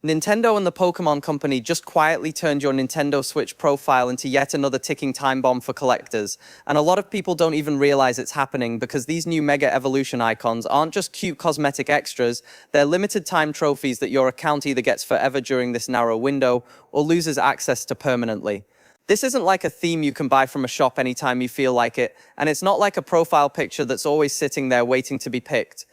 Nintendo and the Pokémon Company just quietly turned your Nintendo Switch profile into yet another ticking time bomb for collectors, and a lot of people don't even realize it's happening because these new Mega Evolution icons aren't just cute cosmetic extras, they're limited time trophies that your account either gets forever during this narrow window or loses access to permanently. This isn't like a theme you can buy from a shop anytime you feel like it, and it's not like a profile picture that's always sitting there waiting to be picked.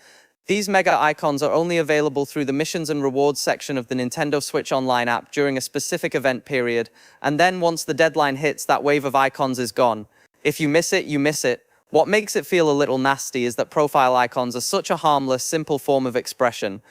These mega icons are only available through the missions and rewards section of the Nintendo Switch Online app during a specific event period, and then once the deadline hits, that wave of icons is gone. If you miss it, you miss it. What makes it feel a little nasty is that profile icons are such a harmless, simple form of expression.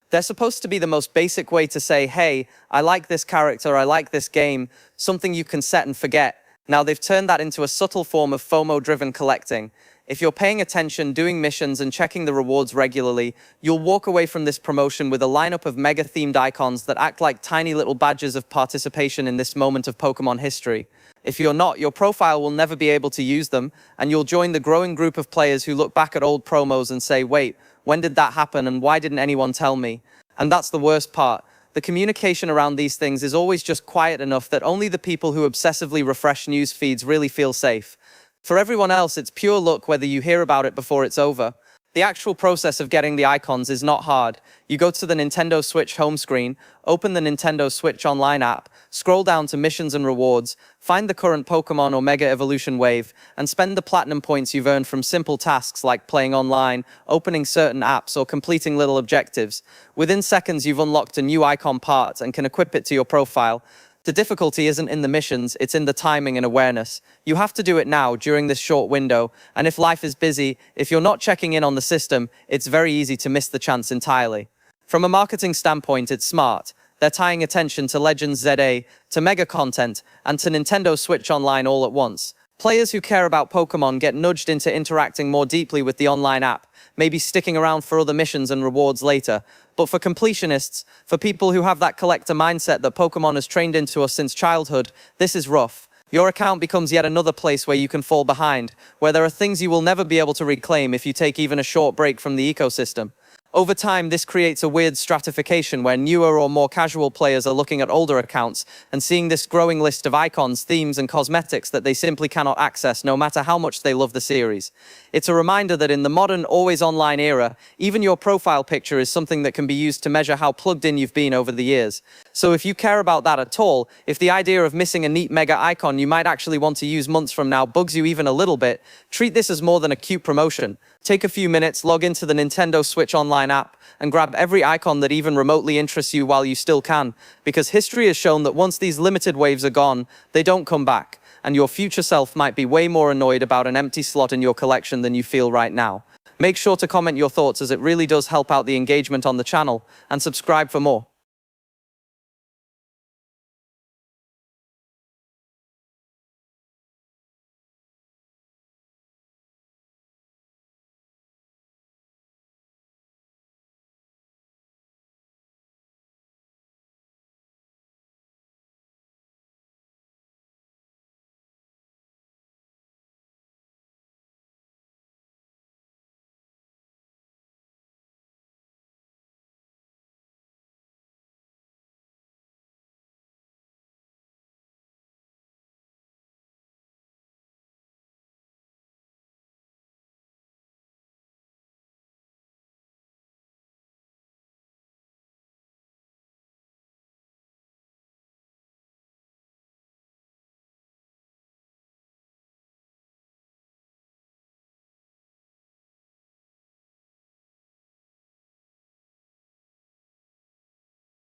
They're supposed to be the most basic way to say, hey, I like this character, I like this game, something you can set and forget. Now they've turned that into a subtle form of FOMO-driven collecting. If you're paying attention, doing missions, and checking the rewards regularly, you'll walk away from this promotion with a lineup of mega-themed icons that act like tiny little badges of participation in this moment of Pokémon history. If you're not, your profile will never be able to use them, and you'll join the growing group of players who look back at old promos and say, wait, when did that happen and why didn't anyone tell me? And that's the worst part. The communication around these things is always just quiet enough that only the people who obsessively refresh news feeds really feel safe. For everyone else, it's pure luck whether you hear about it before it's over. The actual process of getting the icons is not hard. You go to the Nintendo Switch home screen, open the Nintendo Switch Online app, scroll down to Missions and Rewards, find the current Pokémon or Mega Evolution wave, and spend the platinum points you've earned from simple tasks like playing online, opening certain apps, or completing little objectives. Within seconds, you've unlocked a new icon part and can equip it to your profile. The difficulty isn't in the missions, it's in the timing and awareness. You have to do it now, during this short window, and if life is busy, if you're not checking in on the system, it's very easy to miss the chance entirely. From a marketing standpoint, it's smart. They're tying attention to Legends ZA, to mega content, and to Nintendo Switch Online all at once. Players who care about Pokémon get nudged into interacting more deeply with the online app, maybe sticking around for other missions and rewards later. But for completionists, for people who have that collector mindset that Pokémon has trained into us since childhood, this is rough. Your account becomes yet another place where you can fall behind, where there are things you will never be able to reclaim if you take even a short break from the ecosystem. Over time, this creates a weird stratification where newer or more casual players are looking at older accounts and seeing this growing list of icons, themes, and cosmetics that they simply cannot access no matter how much they love the series. It's a reminder that in the modern, always online era, even your profile picture is something that can be used to measure how plugged in you've been over the years. So if you care about that at all, if the idea of missing a neat mega icon you might actually want to use months from now bugs you even a little bit, treat this as more than a cute promotion. Take a few minutes, log into the Nintendo Switch Online app, and grab every icon that even remotely interests you while you still can, because history has shown that once these limited waves are gone, they don't come back, and your future self might be way more annoyed about an empty slot in your collection than you feel right now. Make sure to comment your thoughts as it really does help out the engagement on the channel, and subscribe for more.